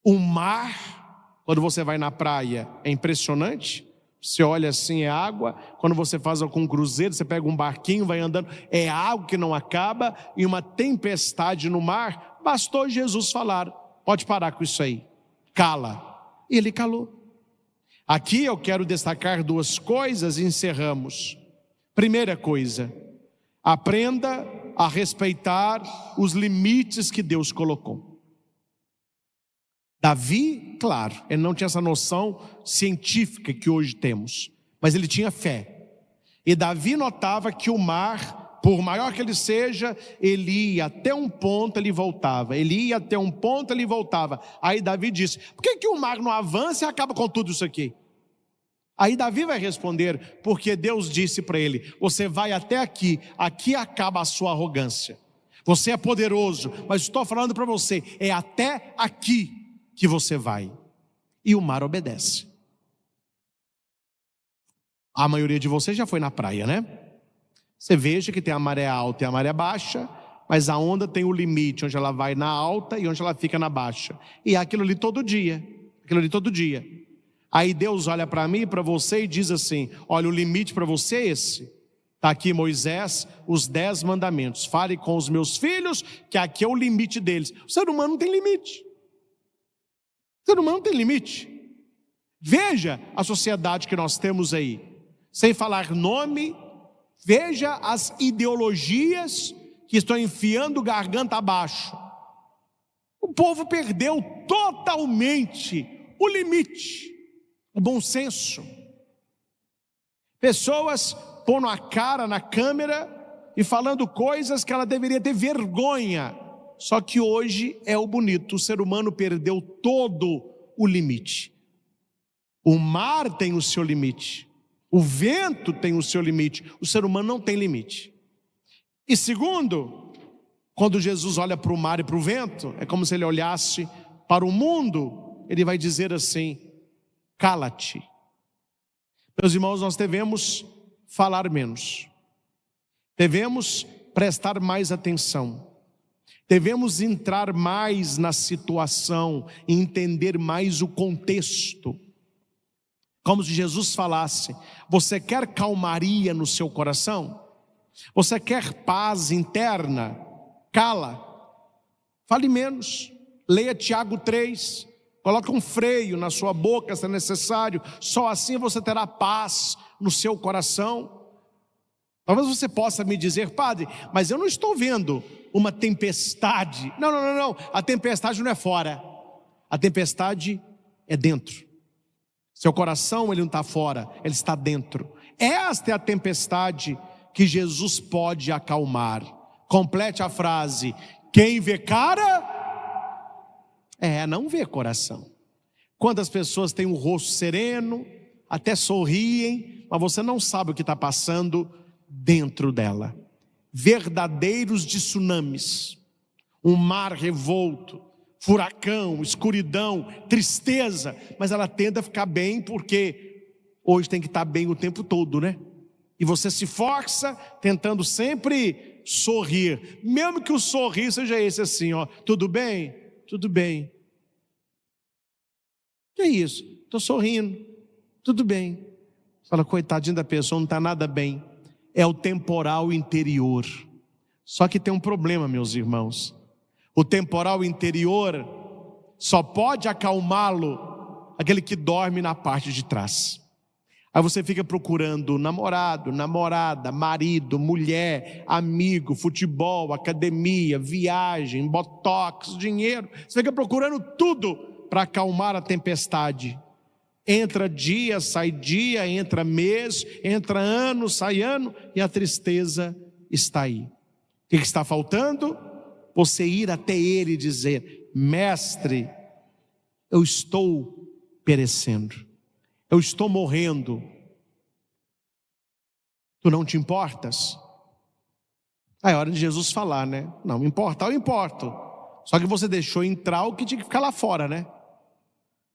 Speaker 1: o mar, quando você vai na praia, é impressionante. Você olha assim, é água. Quando você faz algum cruzeiro, você pega um barquinho, vai andando, é água que não acaba, e uma tempestade no mar. Bastou Jesus falar: pode parar com isso aí, cala. E ele calou. Aqui eu quero destacar duas coisas e encerramos. Primeira coisa, aprenda a respeitar os limites que Deus colocou. Davi, claro, ele não tinha essa noção científica que hoje temos, mas ele tinha fé. E Davi notava que o mar, por maior que ele seja, ele ia até um ponto, ele voltava. Ele ia até um ponto, ele voltava. Aí Davi disse: por que o mar não avança e acaba com tudo isso aqui? Aí Davi vai responder: porque Deus disse para ele: você vai até aqui, aqui acaba a sua arrogância. Você é poderoso, mas estou falando para você, é até aqui que você vai. E o mar obedece. A maioria de vocês já foi na praia, né? Você veja que tem a maré alta e a maré baixa, mas a onda tem o limite, onde ela vai na alta e onde ela fica na baixa. E é aquilo ali todo dia, aquilo ali todo dia. Aí Deus olha para mim e para você e diz assim: olha, o limite para você é esse. Está aqui Moisés, os 10 mandamentos. Fale com os meus filhos, que aqui é o limite deles. O ser humano não tem limite. O ser humano não tem limite. Veja a sociedade que nós temos aí. Sem falar nome, veja as ideologias que estão enfiando garganta abaixo. O povo perdeu totalmente o limite, o bom senso. Pessoas pondo a cara na câmera e falando coisas que ela deveria ter vergonha. Só que hoje é o bonito, o ser humano perdeu todo o limite. O mar tem o seu limite, o vento tem o seu limite, o ser humano não tem limite. E segundo, quando Jesus olha para o mar e para o vento, é como se ele olhasse para o mundo. Ele vai dizer assim: cala-te. Meus irmãos, nós devemos falar menos, devemos prestar mais atenção, devemos entrar mais na situação e entender mais o contexto. Como se Jesus falasse: você quer calmaria no seu coração? Você quer paz interna? Cala, fale menos. Leia Tiago 3, coloque um freio na sua boca se é necessário. Só assim você terá paz no seu coração. Talvez você possa me dizer: padre, mas eu não estou vendo uma tempestade. Não, a tempestade não é fora, a tempestade é dentro. Seu coração, ele não está fora, ele está dentro. Esta é a tempestade que Jesus pode acalmar. Complete a frase: quem vê cara, não vê coração. Quantas pessoas têm um rosto sereno, até sorriem, mas você não sabe o que está passando dentro dela. Verdadeiros tsunamis. um mar revolto, furacão, escuridão, tristeza, mas ela tende a ficar bem porque hoje tem que estar bem o tempo todo, né? E você se força tentando sempre sorrir, mesmo que o sorriso seja esse assim, ó, tudo bem? Tudo bem. Que é isso? Estou sorrindo, tudo bem. Fala, coitadinho da pessoa, não está nada bem. É o temporal interior. Só que tem um problema, meus irmãos. O temporal interior só pode acalmá-lo aquele que dorme na parte de trás. Aí você fica procurando namorado, namorada, marido, mulher, amigo, futebol, academia, viagem, botox, dinheiro. Você fica procurando tudo para acalmar a tempestade. Entra dia, sai dia, entra mês, entra ano, sai ano, e a tristeza está aí. O que está faltando? Você ir até ele e dizer: mestre, eu estou perecendo, eu estou morrendo, tu não te importas? Aí é hora de Jesus falar, né? Não me importa, eu importo. Só que você deixou entrar o que tinha que ficar lá fora, né?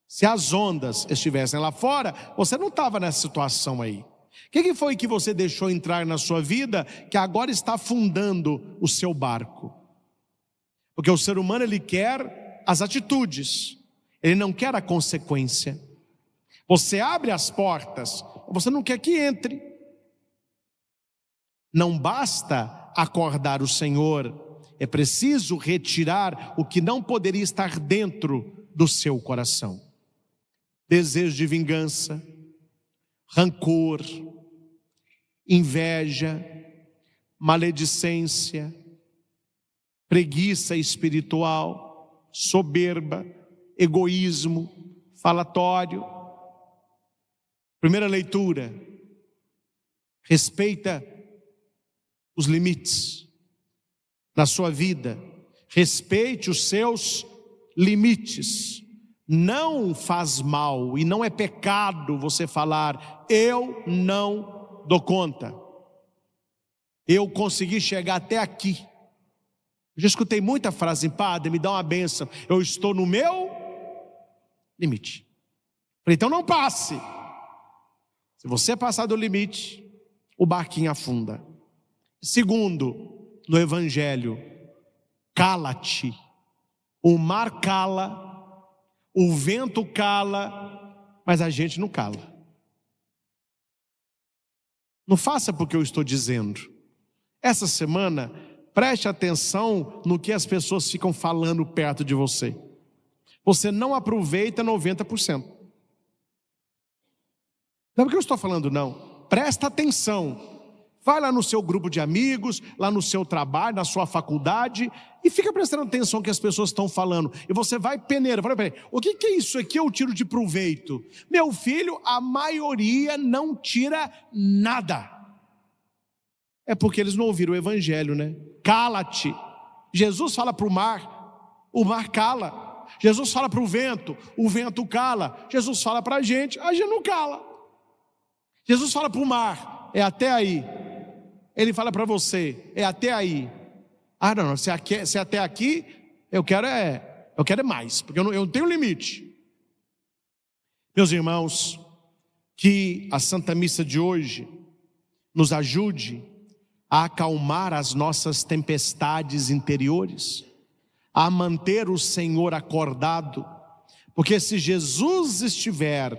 Speaker 1: Se as ondas estivessem lá fora, você não estava nessa situação aí. O que foi que você deixou entrar na sua vida que agora está afundando o seu barco? Porque o ser humano, ele quer as atitudes, ele não quer a consequência. Você abre as portas, você não quer que entre. Não basta acordar o Senhor, é preciso retirar o que não poderia estar dentro do seu coração. Desejo de vingança, rancor, inveja, maledicência, preguiça espiritual, soberba, egoísmo, falatório. Primeira leitura: respeita os limites na sua vida, respeite os seus limites. Não faz mal e não é pecado você falar: eu não dou conta, eu consegui chegar até aqui. Eu já escutei muita frase: padre, me dá uma bênção, eu estou no meu limite. Então não passe. Se você passar do limite, o barquinho afunda. Segundo, no Evangelho, cala-te. O mar cala, o vento cala, mas a gente não cala. Não faça porque eu estou dizendo. Essa semana, preste atenção no que as pessoas ficam falando perto de você. Você não aproveita 90%. Não é porque eu estou falando, não. Presta atenção. Vai lá no seu grupo de amigos, lá no seu trabalho, na sua faculdade, e fica prestando atenção no que as pessoas estão falando. E você vai peneira. Peraí, o que é isso aqui? Eu tiro de proveito. Meu filho, a maioria não tira nada. É porque eles não ouviram o Evangelho, né? Cala-te. Jesus fala para o mar cala. Jesus fala para o vento cala. Jesus fala para a gente não cala. Jesus fala para o mar: é até aí. Ele fala para você: é até aí. Ah, não, se até aqui, eu quero é mais, porque eu não tenho limite. Meus irmãos, que a Santa Missa de hoje nos ajude a acalmar as nossas tempestades interiores, a manter o Senhor acordado, porque se Jesus estiver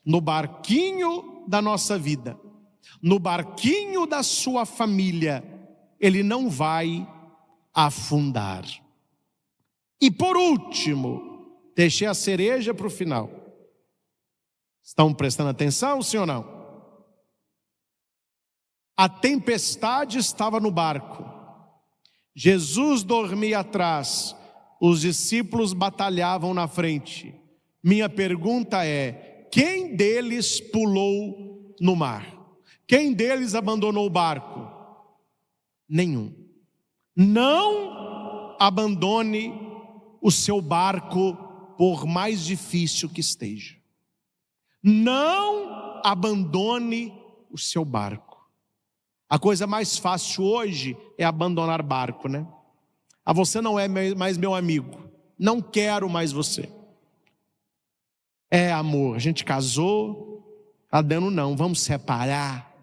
Speaker 1: no barquinho da nossa vida, no barquinho da sua família, Ele não vai afundar. E por último, deixei a cereja para o final. Estão prestando atenção, sim ou não? A tempestade estava no barco, Jesus dormia atrás, os discípulos batalhavam na frente. Minha pergunta é: quem deles pulou no mar? Quem deles abandonou o barco? Nenhum. Não abandone o seu barco, por mais difícil que esteja. Não abandone o seu barco. A coisa mais fácil hoje é abandonar barco, né? você não é mais meu amigo, não quero mais você. Amor, a gente casou, tá dando não, vamos separar.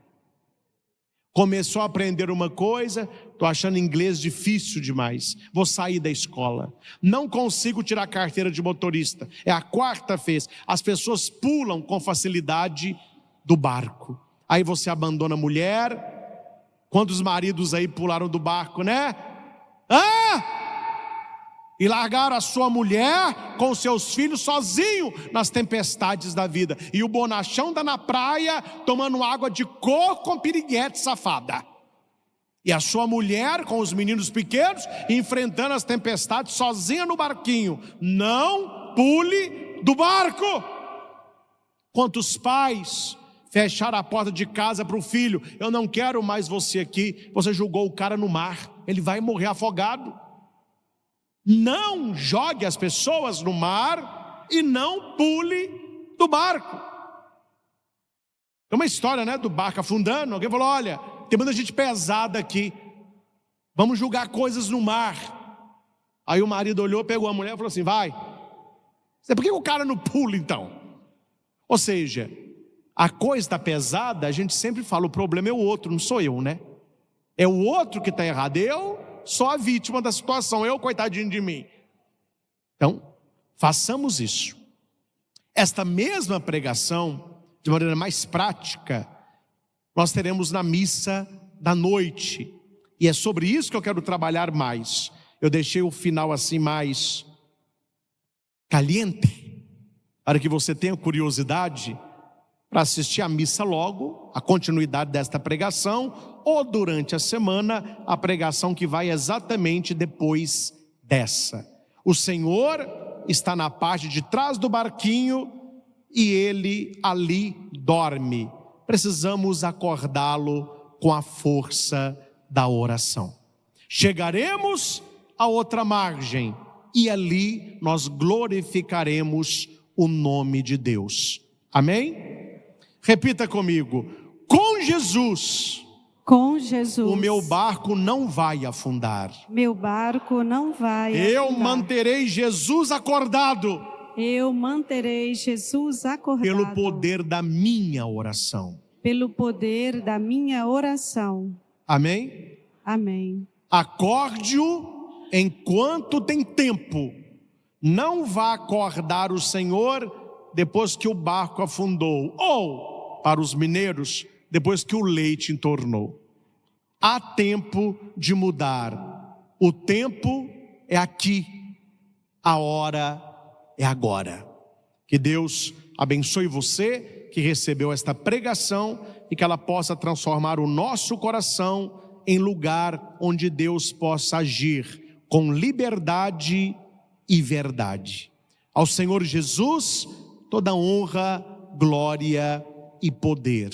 Speaker 1: Começou a aprender uma coisa, estou achando inglês difícil demais, vou sair da escola. Não consigo tirar a carteira de motorista, é a 4ª vez. As pessoas pulam com facilidade do barco. Aí você abandona a mulher. Quantos maridos aí pularam do barco, né? E largaram a sua mulher com seus filhos sozinho nas tempestades da vida. E o bonachão tá na praia tomando água de coco com piriguete, safada. E a sua mulher com os meninos pequenos enfrentando as tempestades sozinha no barquinho. Não pule do barco. Quantos pais fecharam a porta de casa para o filho? Eu não quero mais você aqui. Você jogou o cara no mar, ele vai morrer afogado. Não jogue as pessoas no mar e não pule do barco. Tem uma história, né, do barco afundando. Alguém falou: olha, tem muita gente pesada aqui, vamos julgar coisas no mar. Aí o marido olhou, pegou a mulher e falou assim: vai. Por que o cara não pula então? Ou seja, a coisa está pesada, a gente sempre fala, o problema é o outro, não sou eu, né? É o outro que está errado, eu sou a vítima da situação, eu coitadinho de mim. Então, façamos isso. Esta mesma pregação, de maneira mais prática, nós teremos na missa da noite. E é sobre isso que eu quero trabalhar mais. Eu deixei o final assim mais caliente, para que você tenha curiosidade para assistir a missa logo, a continuidade desta pregação, ou durante a semana, a pregação que vai exatamente depois dessa. O Senhor está na parte de trás do barquinho e Ele ali dorme. Precisamos acordá-lo com a força da oração. Chegaremos à outra margem e ali nós glorificaremos o nome de Deus. Amém? Repita comigo: com Jesus, o meu barco não vai afundar.
Speaker 2: Meu barco não vai
Speaker 1: Eu
Speaker 2: afundar.
Speaker 1: manterei Jesus acordado.
Speaker 2: Eu manterei Jesus acordado.
Speaker 1: Pelo poder da minha oração.
Speaker 2: Pelo poder da minha oração.
Speaker 1: Amém?
Speaker 2: Amém.
Speaker 1: Acorde-o enquanto tem tempo. Não vá acordar o Senhor depois que o barco afundou, ou, para os mineiros, depois que o leite entornou. Há tempo de mudar. O tempo é aqui. A hora é agora. Que Deus abençoe você que recebeu esta pregação e que ela possa transformar o nosso coração em lugar onde Deus possa agir com liberdade e verdade. Ao Senhor Jesus, toda honra, glória e poder.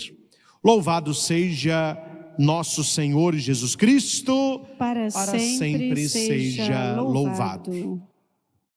Speaker 1: Louvado seja nosso Senhor Jesus Cristo,
Speaker 2: Para sempre seja louvado.